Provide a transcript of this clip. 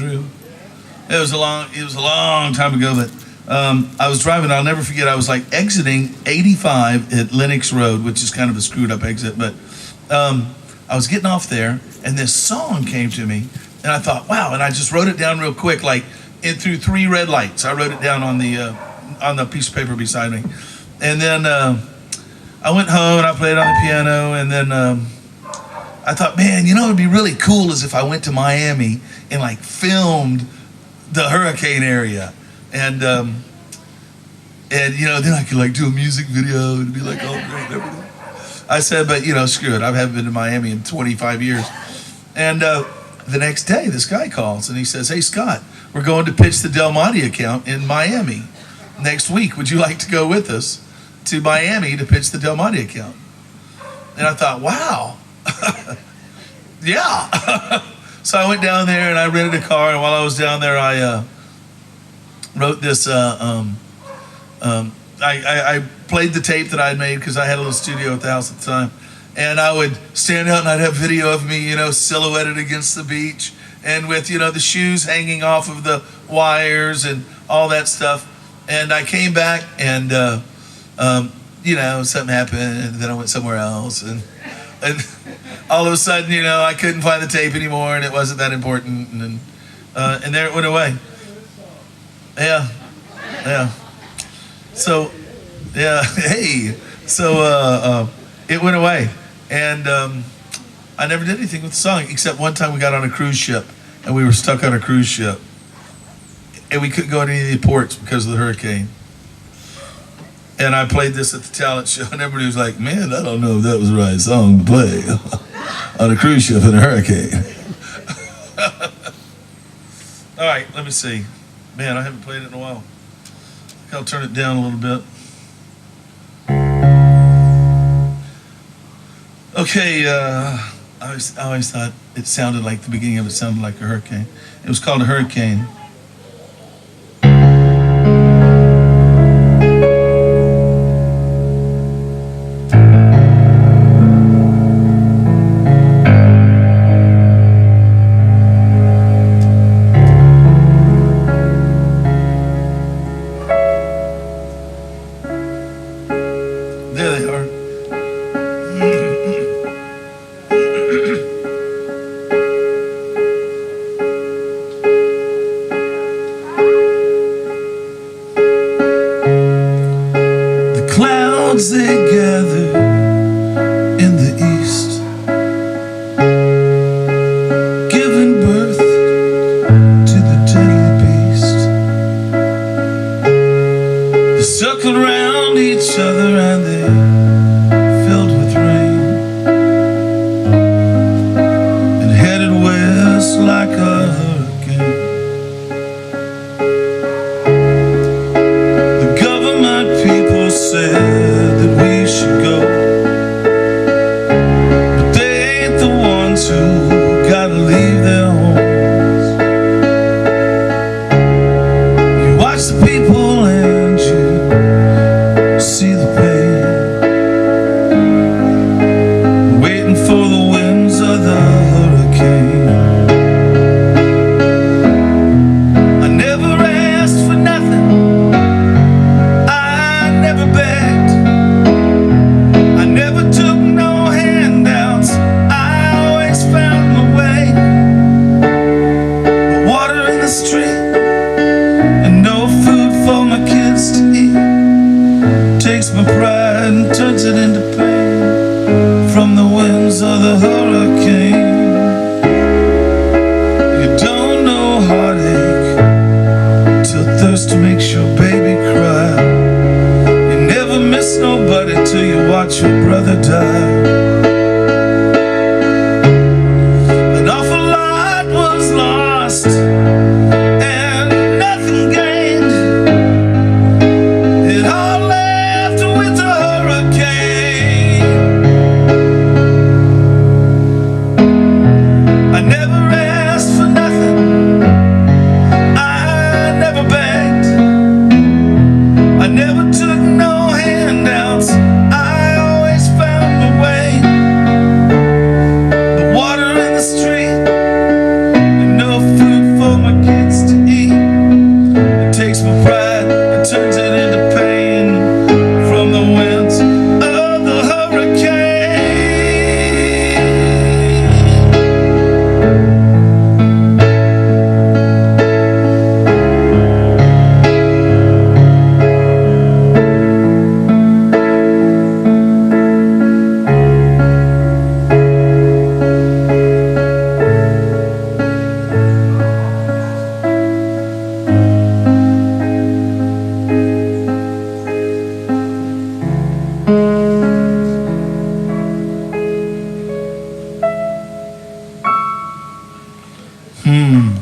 Andrew? It was a long time ago, but I was driving. I'll never forget. I was like exiting 85 at Lenox Road, which is kind of a screwed up exit, but I was getting off there, and this song came to me, and I thought, wow, and I just wrote it down real quick, like through 3 red lights. I wrote it down on the piece of paper beside me, and then I went home and I played on the piano, and then I thought, man, you know, it'd be really cool is if I went to Miami and like filmed the hurricane area, and you know, then I could like do a music video and be like, oh great, and everything. I said, but you know, screw it. I haven't been to Miami in 25 years. And the next day, this guy calls and he says, hey Scott, we're going to pitch the Del Monte account in Miami next week. Would you like to go with us to Miami to pitch the Del Monte account? And I thought, wow, yeah. So I went down there and I rented a car, and while I was down there, I wrote this. I played the tape that I had made because I had a little studio at the house at the time, and I would stand out and I'd have video of me, you know, silhouetted against the beach, and with, you know, the shoes hanging off of the wires and all that stuff. And I came back, and you know, something happened, and then I went somewhere else, and all of a sudden, you know, I couldn't find the tape anymore, and it wasn't that important, and there it went away. Yeah. So, yeah, hey. So it went away, and I never did anything with the song except one time we got on a cruise ship, and we were stuck on a cruise ship, and we couldn't go to any of the ports because of the hurricane. And I played this at the talent show, and everybody was like, man, I don't know if that was the right song to play on a cruise ship in a hurricane. All right, let me see. Man, I haven't played it in a while. I'll turn it down a little bit. Okay, I always thought it sounded like, the beginning of it sounded like a hurricane. It was called a hurricane. There they are. The clouds, they gather in the east, giving birth to the deadly beast. They circle around each other and they filled with rain, and headed west like a hurricane. The government people said that we should go, but they ain't the ones who gotta leave their homes. You watch the people and you see the pain, waiting for the winds of the hurricane. I never asked for nothing, I never begged, I never took no handouts, I always found my way. The water in the street and no food for my kids to eat takes my pride and turns it into pain from the winds of the hurricane. You don't know heartache till thirst makes your baby cry. You never miss nobody till you watch your brother die. An awful lot was lost and nothing gained. It all left with a hurricane. I never asked for nothing, I never begged, I never took no handouts, I always found my way. The water in the street and no food Mm-mm.